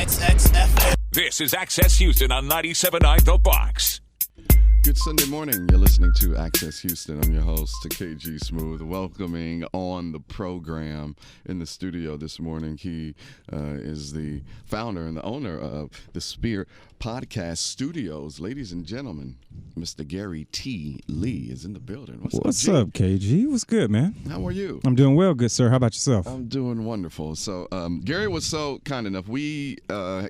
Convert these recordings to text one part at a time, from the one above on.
XXFM. This is Access Houston on 97.9 The Box. Good Sunday morning. You're listening to Access Houston. I'm your host, KG Smooth, welcoming on the program in the studio this morning. He is the founder and the owner of the Spear Podcast Studios. Ladies and gentlemen, Mr. Garry T. Lee is in the building. What's up, KG? What's good, man? How are you? I'm doing well, good sir. How about yourself? I'm doing wonderful. So Garry was so kind enough. We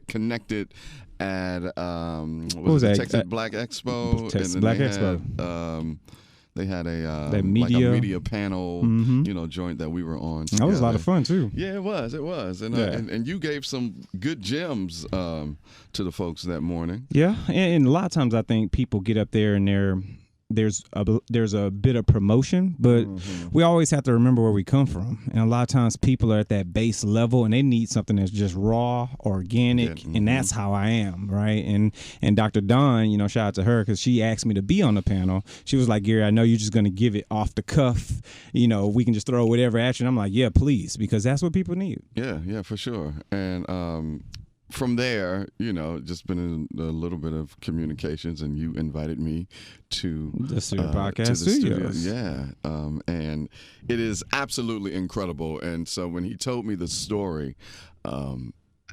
connected at what was that? Texas Black Expo. Texas Black Expo. They had a media panel, joint that we were on. That was a lot of fun too. Yeah, it was, and you gave some good gems to the folks that morning. Yeah, and a lot of times I think people get up there and there's a bit of promotion, but we always have to remember where we come from. And a lot of times people are at that base level and they need something that's just raw, organic, and that's how I am, right? And Dr. Dawn, shout out to her because she asked me to be on the panel. She was like, Garry, I know you're just going to give it off the cuff. We can just throw whatever at you. And I'm like, yeah, please, because that's what people need. Yeah, for sure. And from there, just been in a little bit of communications, and you invited me to the podcast studios. Yeah, and it is absolutely incredible. And so when he told me the story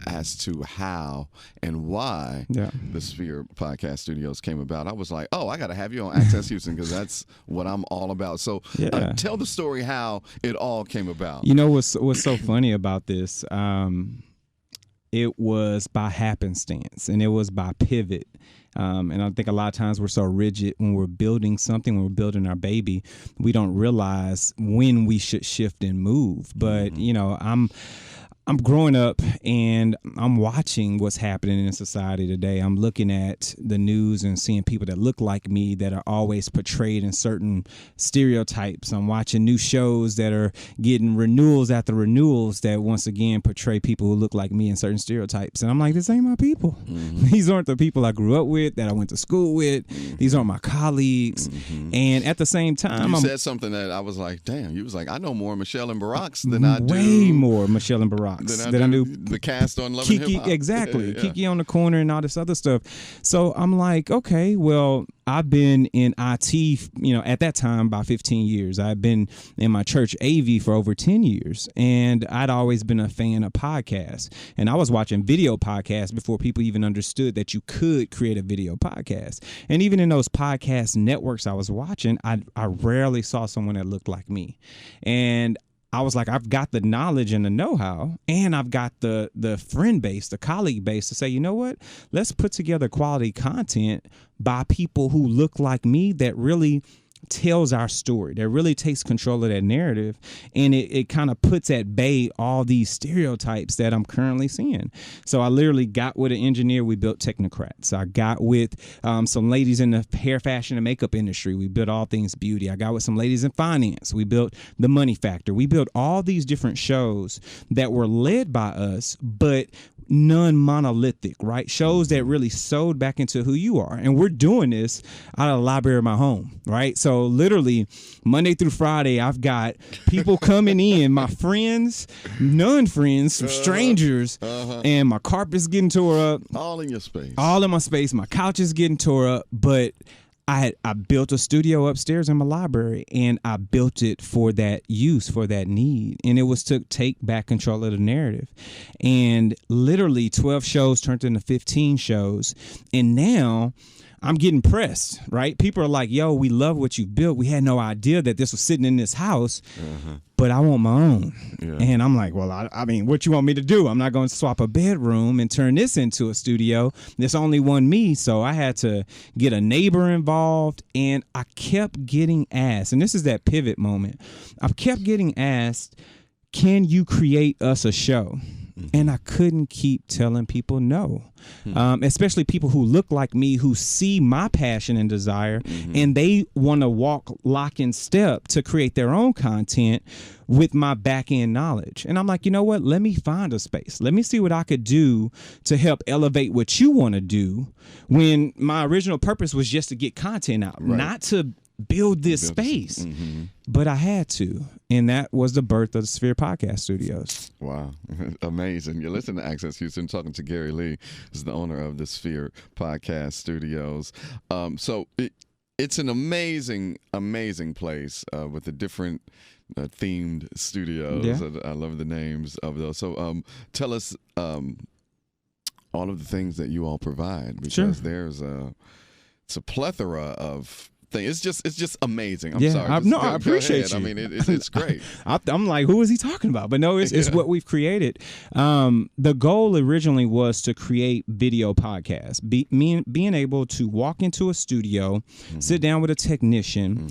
as to how and why the Sphere Podcast Studios came about, I was like, oh, I got to have you on Access Houston because that's what I'm all about. So tell the story how it all came about. What's so funny about this? It was by happenstance and it was by pivot. And I think a lot of times we're so rigid when we're building something, when we're building our baby, we don't realize when we should shift and move. But, I'm growing up and I'm watching what's happening in society today. I'm looking at the news and seeing people that look like me that are always portrayed in certain stereotypes. I'm watching new shows that are getting renewals after renewals that once again portray people who look like me in certain stereotypes. And I'm like, this ain't my people. These aren't the people I grew up with, that I went to school with. These aren't my colleagues. And at the same time, you said something that I was like, damn, you was like, I know more Michelle and Barack's than I do. Way more Michelle and Barack. That I knew the cast on Love and Hip Hop. Exactly. Kiki on the Corner and all this other stuff. So I'm like, okay, well, I've been in IT, at that time, about 15 years. I've been in my church AV for over 10 years. And I'd always been a fan of podcasts. And I was watching video podcasts before people even understood that you could create a video podcast. And even in those podcast networks I was watching, I rarely saw someone that looked like me. And I was like, I've got the knowledge and the know-how, and I've got the friend base, the colleague base to say, you know what? Let's put together quality content by people who look like me that really tells our story, that really takes control of that narrative, and it kind of puts at bay all these stereotypes that I'm currently seeing. So I literally got with an engineer. We built Technocrats. I got with some ladies in the hair, fashion, and makeup industry. We built All Things Beauty. I got with some ladies in finance. We built The Money Factor. We built all these different shows that were led by us, but non-monolithic, right? Shows that really sewed back into who you are. And we're doing this out of the library of my home, right? So literally Monday through Friday, I've got people coming in, my friends, non-friends, some strangers, and my carpet's getting tore up. All in your space. All in my space. My couch is getting tore up, but I built a studio upstairs in my library, and I built it for that use, for that need. And it was to take back control of the narrative. And literally 12 shows turned into 15 shows. And now I'm getting pressed, right? People are like, yo, we love what you built. We had no idea that this was sitting in this house, but I want my own. Yeah. And I'm like, well, I mean, what you want me to do? I'm not going to swap a bedroom and turn this into a studio. There's only one me, so I had to get a neighbor involved, and I kept getting asked, and this is that pivot moment. I kept getting asked, can you create us a show? And I couldn't keep telling people no, especially people who look like me, who see my passion and desire, and they want to walk lock in step to create their own content with my back end knowledge. And I'm like, you know what? Let me find a space. Let me see what I could do to help elevate what you want to do, when my original purpose was just to get content out, not to build this space. But I had to. And that was the birth of the Sphere Podcast Studios. Wow. Amazing. You're listening to Access Houston, talking to Garry Lee, who's the owner of the Sphere Podcast Studios. So it's an amazing, amazing place with the different themed studios. Yeah. I love the names of those. So tell us all of the things that you all provide, because there's it's a plethora of things. It's just amazing. I'm sorry. I appreciate you. I mean, it's great. I'm like, who is he talking about? But no, it's what we've created. The goal originally was to create video podcasts, being able to walk into a studio, sit down with a technician,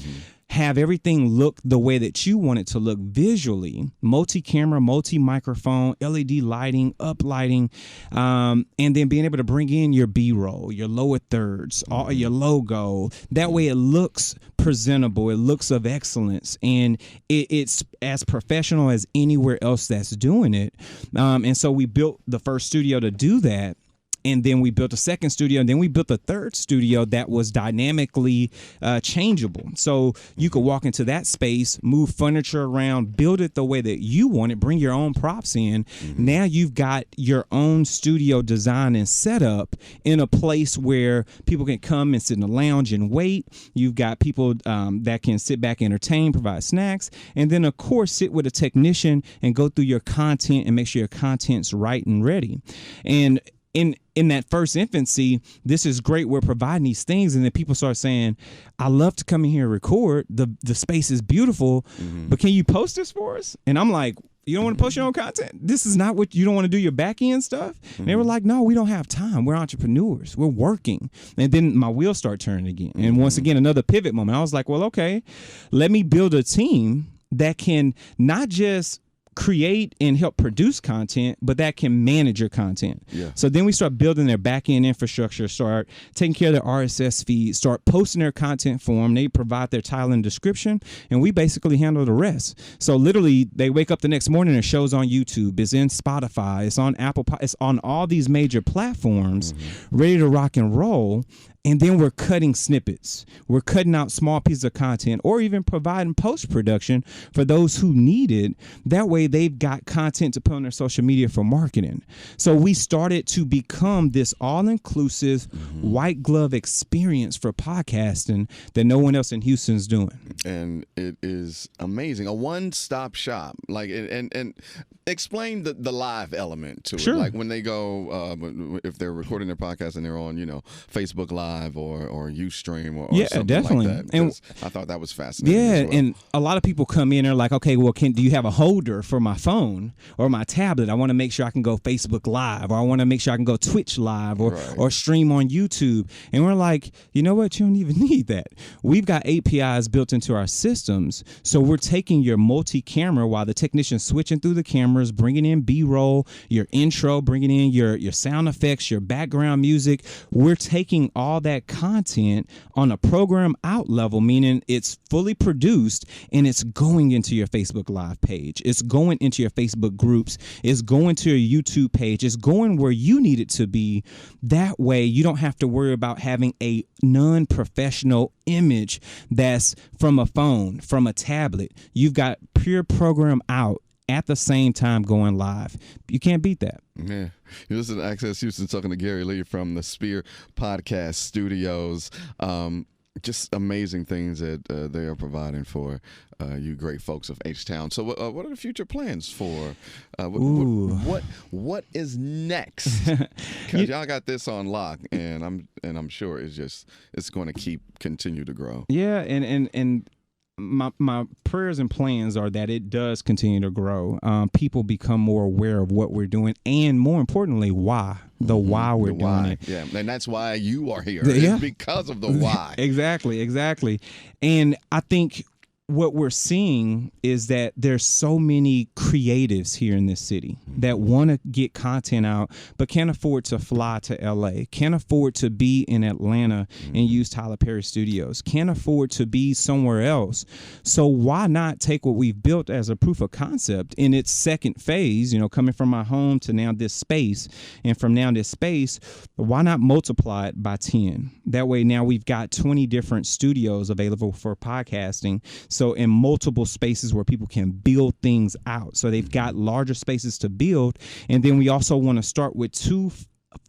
have everything look the way that you want it to look visually, multi-camera, multi-microphone, LED lighting, uplighting, and then being able to bring in your B-roll, your lower thirds, all your logo. That way it looks presentable, it looks of excellence, and it's as professional as anywhere else that's doing it. And so we built the first studio to do that. And then we built a second studio, and then we built a third studio that was dynamically changeable. So you could walk into that space, move furniture around, build it the way that you want it, bring your own props in. Now you've got your own studio design and set up in a place where people can come and sit in the lounge and wait. You've got people that can sit back, entertain, provide snacks, and then, of course, sit with a technician and go through your content and make sure your content's right and ready. And in that first infancy, this is great. We're providing these things, and then people start saying, I love to come in here and record. The space is beautiful, but can you post this for us? And I'm like, you don't want to post your own content? This is not what you don't want to do your back end stuff? And they were like, no, we don't have time. We're entrepreneurs. We're working. And then my wheels start turning again. And once again, another pivot moment. I was like, well, okay, let me build a team that can not just create and help produce content, but that can manage your content. So then we start building their back-end infrastructure, start taking care of their RSS feed, start posting their content for them. They provide their title and description, and we basically handle the rest. So literally, they wake up the next morning, their show's on YouTube, it's in Spotify, it's on Apple, it's on all these major platforms, ready to rock and roll. And then we're cutting snippets. We're cutting out small pieces of content, or even providing post-production for those who need it. That way they've got content to put on their social media for marketing. So we started to become this all-inclusive white glove experience for podcasting that no one else in Houston's doing. And it is amazing. A one-stop shop. Like, and explain the live element to it. Like when they go, if they're recording their podcast and they're on, Facebook Live or Ustream or something definitely. like that. And I thought that was fascinating. Yeah, well. And a lot of people come in and are like, okay, well, do you have a holder for my phone or my tablet? I want to make sure I can go Facebook Live, or I want to make sure I can go Twitch Live or stream on YouTube. And we're like, you know what? You don't even need that. We've got APIs built into our systems. So we're taking your multi-camera while the technician's switching through the cameras, bringing in B-roll, your intro, bringing in your sound effects, your background music. We're taking all that content on a program out level, meaning it's fully produced and it's going into your Facebook Live page. It's going into your Facebook groups. It's going to your YouTube page. It's going where you need it to be. That way you don't have to worry about having a non-professional image that's from a phone, from a tablet. You've got pure program out at the same time going live. You can't beat that. Yeah. You listen to Access Houston, talking to Garry Lee from the Sphere Podcast Studios. Just amazing things that they are providing for you great folks of H-Town. So what are the future plans for what is next? Because y'all got this on lock, and I'm sure it's going to continue to grow. Yeah, and my prayers and plans are that it does continue to grow. People become more aware of what we're doing, and more importantly, why. Why we're doing it. Yeah, and that's why you are here. It's because of the why. Exactly. And I think what we're seeing is that there's so many creatives here in this city that want to get content out, but can't afford to fly to LA, can't afford to be in Atlanta and use Tyler Perry Studios, can't afford to be somewhere else. So why not take what we've built as a proof of concept in its second phase, coming from my home to now this space, and from now this space, why not multiply it by 10? That way now we've got 20 different studios available for podcasting. So in multiple spaces where people can build things out. So they've got larger spaces to build. And then we also want to start with 2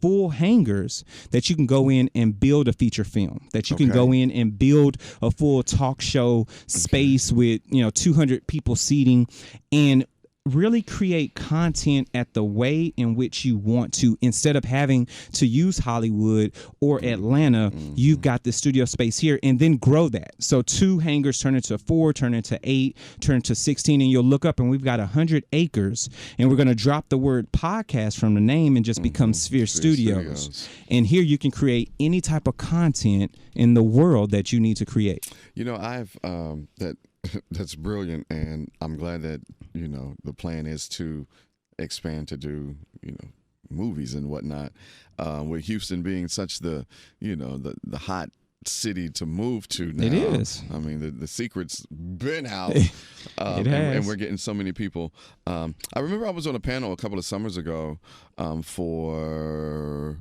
full hangars that you can go in and build a feature film, that you can go in and build a full talk show space with, 200 people seating, and really create content at the way in which you want to. Instead of having to use Hollywood or Atlanta, you've got the studio space here, and then grow that. So 2 hangars turn into 4, turn into 8, turn into 16, and you'll look up and we've got 100 acres, and we're going to drop the word podcast from the name and just become Sphere Studios. And here you can create any type of content in the world that you need to create. That's brilliant, and I'm glad that the plan is to expand to do movies and whatnot. With Houston being such the hot city to move to now. It is. I mean, the secret's been out. It has. And we're getting so many people. I remember I was on a panel a couple of summers ago for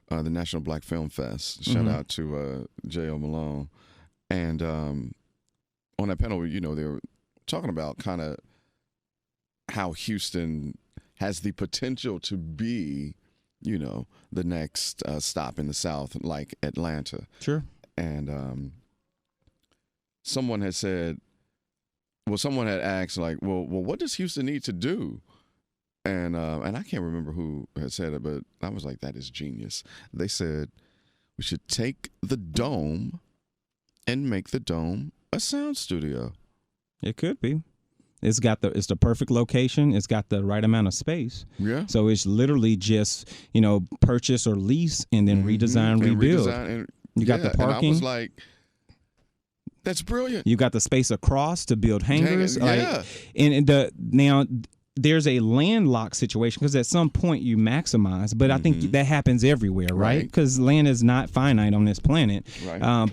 the National Black Film Fest. Shout out to J.O. Malone. And on that panel, they were talking about kind of how Houston has the potential to be, the next stop in the South, like Atlanta. Sure. And someone had said, someone had asked, like, well, what does Houston need to do? And I can't remember who had said it, but I was like, that is genius. They said we should take the Dome and make the Dome a sound studio. It could be. It's the perfect location. It's got the right amount of space. Yeah. So it's literally just, purchase or lease and then redesign, rebuild. You got the parking. And I was like, that's brilliant. You got the space across to build hangars. Yeah. Now there's a landlocked situation because at some point you maximize, but I think that happens everywhere, right? Because land is not finite on this planet,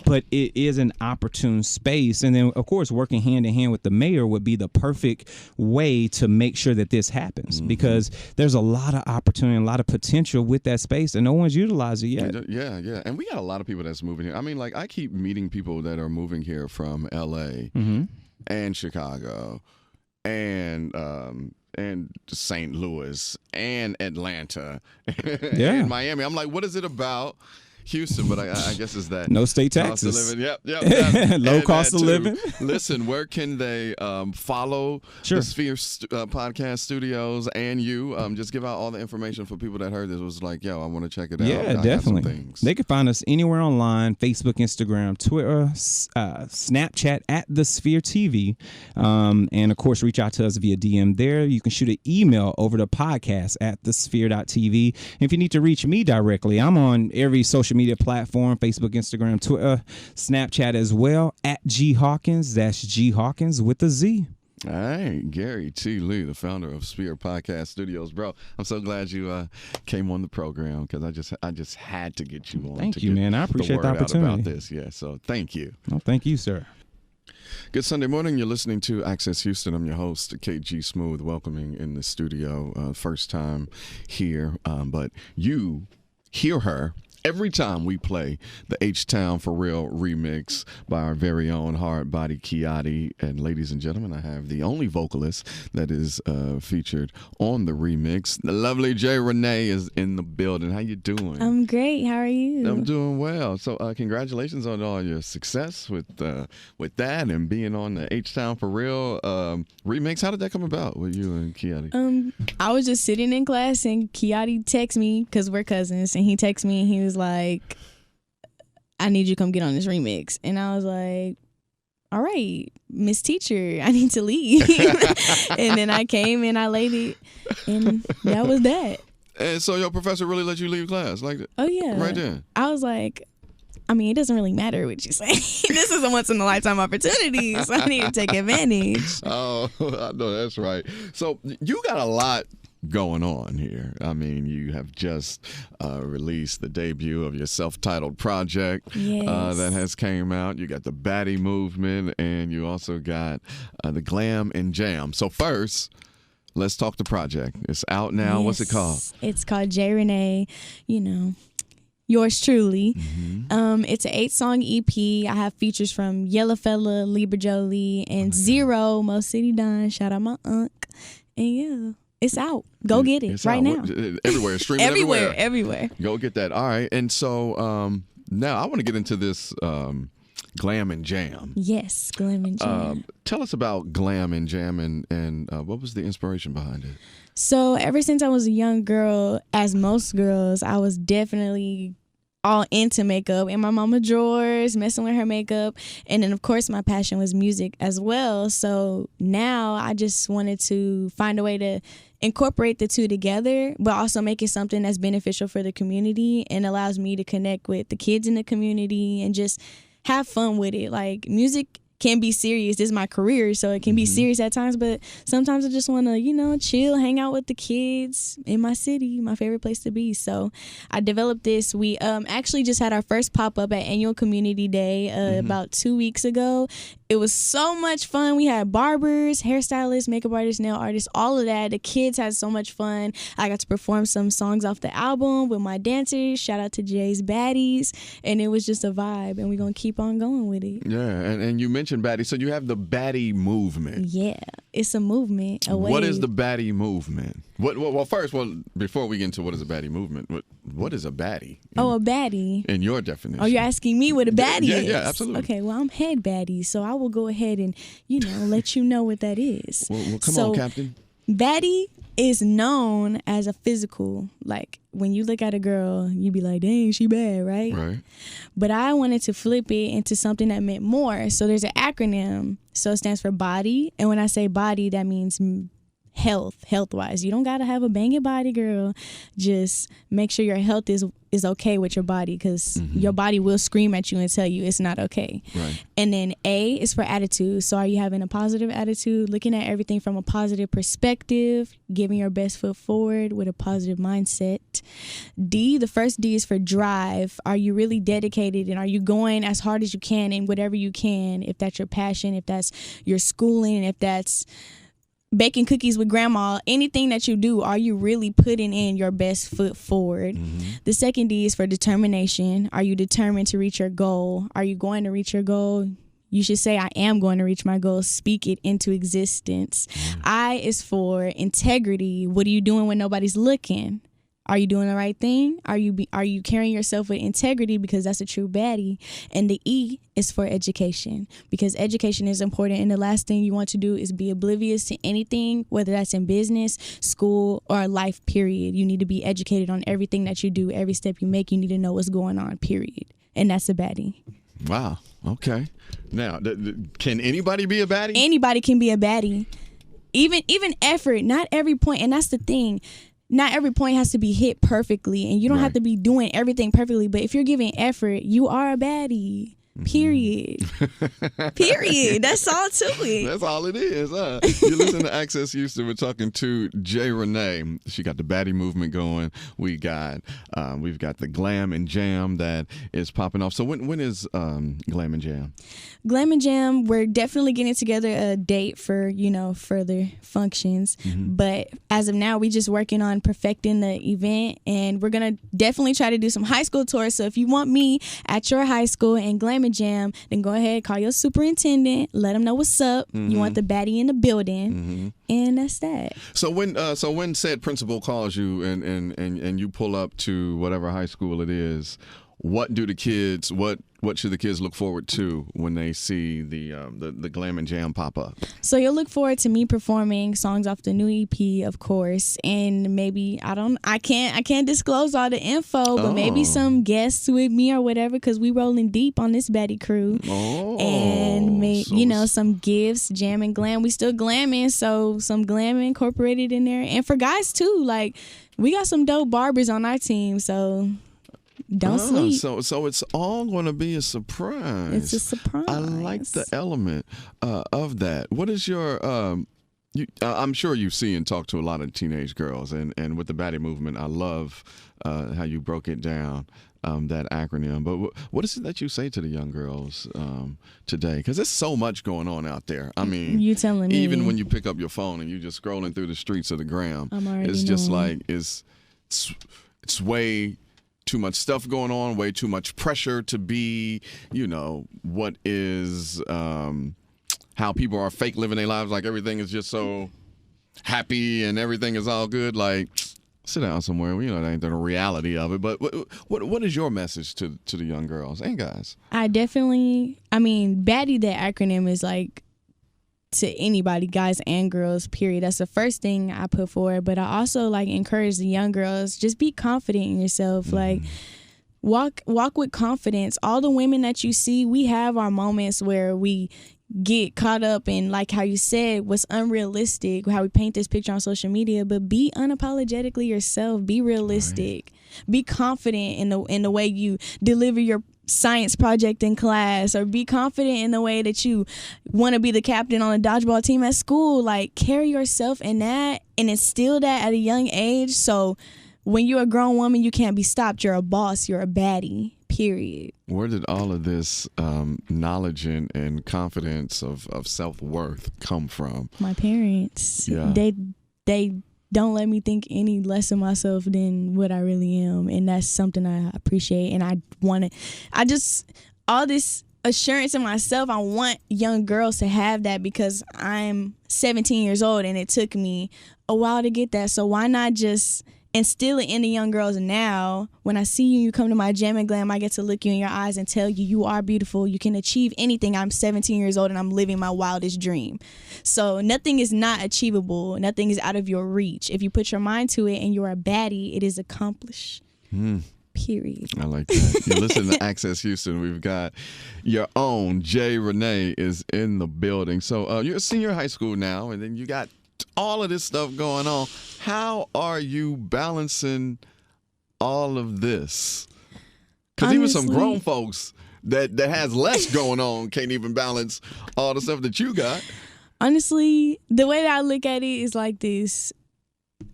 but it is an opportune space. And then, of course, working hand in hand with the mayor would be the perfect way to make sure that this happens because there's a lot of opportunity, a lot of potential with that space, and no one's utilized it yet. Yeah. And we got a lot of people that's moving here. I mean, like, I keep meeting people that are moving here from L.A. and Chicago and St. Louis and Atlanta and Miami. I'm like, what is it about Houston? But I guess it's that no state taxes. Cost of living. Yep. Low cost of living. Listen, where can they follow the Sphere Podcast Studios and you? Just give out all the information for people that heard this. Was like, yo, I want to check it out. Yeah, definitely. They can find us anywhere online: Facebook, Instagram, Twitter, Snapchat at the Sphere TV, and of course, reach out to us via DM there. You can shoot an email over to podcast at thesphere.tv. And if you need to reach me directly, I'm on every social media platform: Facebook, Instagram, Twitter, Snapchat as well, at G Hawkins. That's G Hawkins with a Z. All right, Garry T. Lee, the founder of Sphere Podcast Studios, bro. I'm so glad you came on the program because I just had to get you on. Thank you, man. I appreciate the opportunity about this. Yeah, so thank you. Oh, thank you, sir. Good Sunday morning. You're listening to Access Houston. I'm your host, KG Smooth, welcoming in the studio. First time here, but you hear her every time we play the H-Town For Real remix by our very own hard body Kiati. And ladies and gentlemen, I have the only vocalist that is featured on the remix. The lovely JaeRene is in the building. How you doing? I'm great. How are you? I'm doing well. So congratulations on all your success with that and being on the H-Town For Real remix. How did that come about with you and Kiati? I was just sitting in class and Kiati texted me because we're cousins, and he texted me and he was like, I need you to come get on this remix. And I was like, all right, Miss Teacher, I need to leave. And then I came and I laid it, and that was that. And so your professor really let you leave class like that? Oh, yeah. Right then? I was like, I mean, it doesn't really matter what you say. This is a once in a lifetime opportunity, so I need to take advantage. Oh, I know that's right. So you got a lot going on here. I mean, you have just released the debut of your self-titled project that has came out. You got the BADDIE Movement, and you also got the Glam and Jam. So first, let's talk the project. It's out now. Yes. What's it called? It's called JaeRene, yours truly. It's an 8-song EP. I have features from Yella Fella, Libra Jolie, and Zero, Mo City Don. Shout out my unk. And yeah, it's out. Go get it right now. Everywhere. Streaming everywhere. Go get that. All right. And so now I want to get into this Glam and Jam. Yes, Glam and Jam. Tell us about Glam and Jam and what was the inspiration behind it? So ever since I was a young girl, as most girls, I was definitely all into makeup in my mama drawers, messing with her makeup. And then, of course, my passion was music as well. So now I just wanted to find a way to incorporate the two together, but also make it something that's beneficial for the community and allows me to connect with the kids in the community and just have fun with it. Like, music can be serious. This is my career, so it can be serious at times, but sometimes I just want to, chill, hang out with the kids in my city, my favorite place to be. So I developed this. We actually just had our first pop-up at Annual Community Day about 2 weeks ago. It was so much fun. We had barbers, hairstylists, makeup artists, nail artists, all of that. The kids had so much fun. I got to perform some songs off the album with my dancers. Shout out to Jay's Baddies. And it was just a vibe, and we're going to keep on going with it. Yeah, and you mentioned BADDIE. So you have the BADDIE Movement. Yeah, it's a movement. What is the BADDIE Movement? Well, first, before we get into what is a BADDIE Movement, what is a baddie? A baddie. In your definition. Oh, you're asking me what a baddie is? Yeah, absolutely. Okay, well, I'm head baddie, so I will go ahead and, let you know what that is. Well, come on, Captain. Baddie is known as a physical. Like, when you look at a girl, you be like, dang, she bad, right? Right. But I wanted to flip it into something that meant more. So there's an acronym. So it stands for BADDIE. And when I say body, that means health-wise. You don't got to have a banging body, girl. Just make sure your health is okay with your body, because your body will scream at you and tell you it's not okay. Right. And then A is for attitude. So are you having a positive attitude, looking at everything from a positive perspective, giving your best foot forward with a positive mindset? D, the first D is for drive. Are you really dedicated, and are you going as hard as you can in whatever you can? If that's your passion, if that's your schooling, if that's baking cookies with grandma, anything that you do, are you really putting in your best foot forward? The second D is for determination. Are you determined to reach your goal? Are you going to reach your goal? You should say, I am going to reach my goal. Speak it into existence. I is for integrity. What are you doing when nobody's looking? Are you doing the right thing? Are you carrying yourself with integrity? Because that's a true baddie. And the E is for education, because education is important. And the last thing you want to do is be oblivious to anything, whether that's in business, school, or life, period. You need to be educated on everything that you do. Every step you make, you need to know what's going on, period. And that's a baddie. Wow. Okay. Now, can anybody be a baddie? Anybody can be a baddie. Even effort, not every point. And that's the thing. Not every point has to be hit perfectly, and you don't have to be doing everything perfectly. But if you're giving effort, you are a baddie. Period. Period. That's all to it. That's all it is, huh? You listen to Access Houston. We're talking to JaeRene. She got the BADDIE Movement going. We've got the Glam and Jam that is popping off. So when is Glam and Jam? Glam and Jam, we're definitely getting together a date for, further functions. But as of now, we just working on perfecting the event, and we're going to definitely try to do some high school tours. So if you want me at your high school and Glam and Jam, then go ahead, call your superintendent, let them know what's up. You want the baddie in the building, and that's that. So when said principal calls you and you pull up to whatever high school it is, what should the kids look forward to when they see the Glam and Jam pop up? So you'll look forward to me performing songs off the new EP, of course, and maybe I can't disclose all the info, but maybe some guests with me or whatever, because we rolling deep on this baddie crew. And some gifts, Jam and Glam. We still glamming, so some glam incorporated in there, and for guys too. Like, we got some dope barbers on our team, so Don't sleep. So it's all going to be a surprise. It's a surprise. I like the element of that. What is your I'm sure you see and talk to a lot of teenage girls, and with the BADDIE Movement, I love how you broke it down, that acronym. But what is it that you say to the young girls today? Because there's so much going on out there. I mean, you telling me. Even when you pick up your phone and you're just scrolling through the streets of the gram, it's just like it's way too much stuff going on, way too much pressure to be, what is... how people are fake living their lives like everything is just so happy and everything is all good. Like, sit down somewhere. That ain't the reality of it. But what is your message to the young girls and guys? BADDIE, that acronym is like to anybody, guys and girls, period. That's the first thing I put forward. But I also encourage the young girls, just be confident in yourself. Like, walk with confidence. All the women that you see, we have our moments where we get caught up in, like how you said, what's unrealistic, how we paint this picture on social media, but be unapologetically yourself. Be realistic. Right. Be confident in the way you deliver your science project in class, or be confident in the way that you want to be the captain on a dodgeball team at school. Like, carry yourself in that and instill that at a young age. So when you're a grown woman, you can't be stopped. You're a boss. You're a baddie. Period. Where did all of this knowledge and confidence of self-worth come from? My parents. Yeah. They don't let me think any less of myself than what I really am. And that's something I appreciate. And all this assurance in myself, I want young girls to have that, because I'm 17 years old and it took me a while to get that. So why not just instill it in the young girls now? When I see you come to my Jam Glam, I get to look you in your eyes and tell you, you are beautiful. You can achieve anything. I'm 17 years old and I'm living my wildest dream. So nothing is not achievable. Nothing is out of your reach. If you put your mind to it and you're a baddie, it is accomplished. Period. I like that. You listen to Access Houston. We've got your own JaeRene is in the building. So you're a senior in high school now, and then you got all of this stuff going on. How are you balancing all of this? Because even some grown folks that has less going on can't even balance all the stuff that you got. Honestly, the way that I look at it is like this.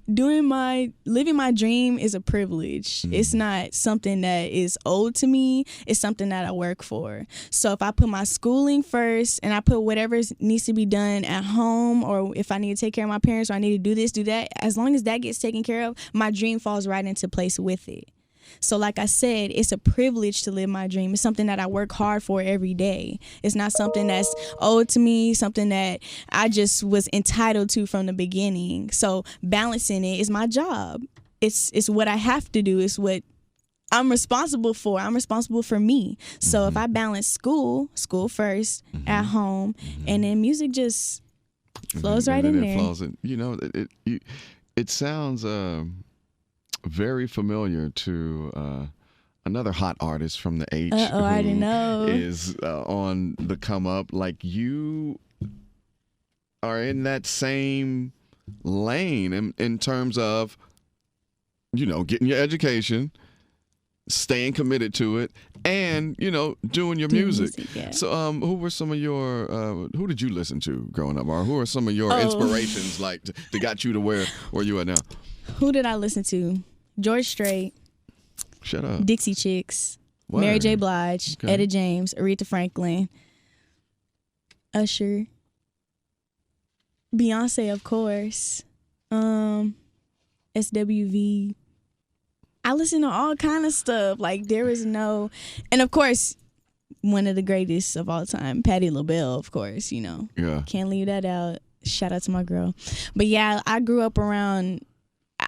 Living my dream is a privilege. It's not something that is owed to me. It's something that I work for. So if I put my schooling first and I put whatever needs to be done at home, or if I need to take care of my parents, or I need to do this, do that, as long as that gets taken care of, my dream falls right into place with it. So like I said, it's a privilege to live my dream. It's something that I work hard for every day. It's not something that's owed to me, something that I just was entitled to from the beginning. So balancing it is my job. It's what I have to do. It's what I'm responsible for. I'm responsible for me. So if I balance school first, at home, and then music just flows right in there. Flows in. It sounds... very familiar to another hot artist from the H. I already know. Is on the come up. Like, you are in that same lane in terms of, getting your education, staying committed to it, and, doing your music. Yeah. So who were some of your, who did you listen to growing up? Or who are some of your inspirations that got you to where you are now? Who did I listen to? George Strait. Shut up. Dixie Chicks. Word. Mary J. Blige. Okay. Etta James. Aretha Franklin. Usher. Beyonce, of course. SWV. I listen to all kind of stuff. Like, there is no... And, of course, one of the greatest of all time, Patti LaBelle, of course, Yeah. Can't leave that out. Shout out to my girl. But, yeah, I grew up around...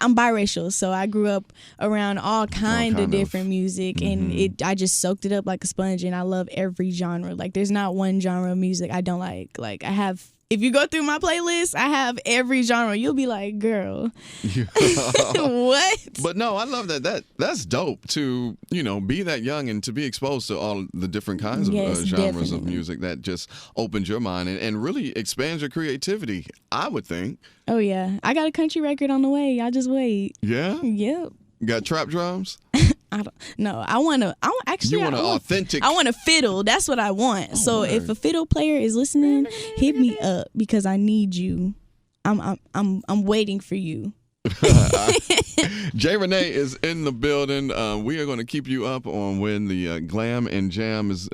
I'm biracial, so I grew up around all kind of different music, and I just soaked it up like a sponge, and I love every genre. Like, there's not one genre of music I don't like. Like, I have, if you go through my playlist, I have every genre. You'll be like, girl, what? But no, I love that. That's dope to, be that young and to be exposed to all the different kinds of genres definitely. of music. That just opens your mind and really expands your creativity, I would think. Oh, yeah. I got a country record on the way. Y'all just wait. Yeah? Yep. Got trap drums? I don't know. I want an authentic. I want a fiddle. That's what I want. Oh, so word. if a fiddle player is listening, hit me up because I need you. I'm waiting for you. JaeRene is in the building. We are going to keep you up on when the Glam and Jam is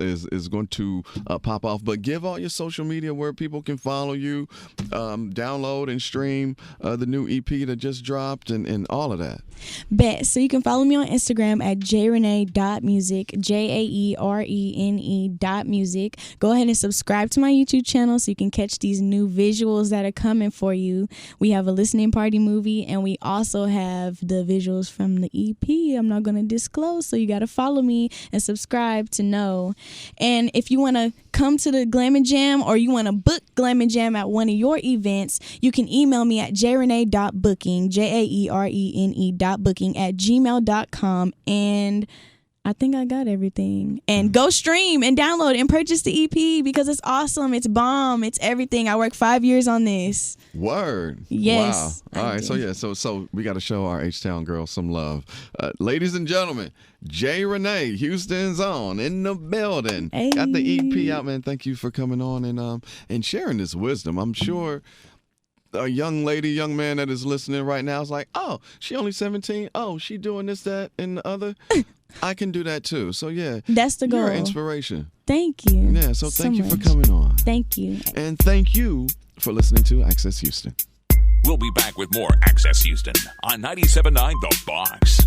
going to pop off. But give all your social media where people can follow you, download and stream the new EP that just dropped, and all of that. Bet. So you can follow me on Instagram at JaeRene.music, JaeRene.music. Go ahead and subscribe to my YouTube channel so you can catch these new visuals that are coming for you. We have a listening party movie, and we also have the visuals from the EP. I'm not going to disclose, so you got to follow me and subscribe to know. And if you want to come to the Glam and Jam, or you want to book Glam and Jam at one of your events, you can email me at JaeRene.booking, JaeRene.booking@gmail.com. And I think I got everything. And go stream and download and purchase the EP because it's awesome. It's bomb. It's everything. I worked 5 years on this. Word. Yes. Wow. All right. So we got to show our H-Town girls some love. Ladies and gentlemen, JaeRene, Houston's on in the building. Hey. Got the EP out, man. Thank you for coming on and sharing this wisdom. I'm sure a young man that is listening right now is like, oh, she only 17. Oh, she doing this, that, and the other. I can do that too. So yeah, that's the goal. You're an inspiration. Thank you. Yeah. So thank you for coming on. Thank you. And thank you for listening to Access Houston. We'll be back with more Access Houston on 97.9 The Box.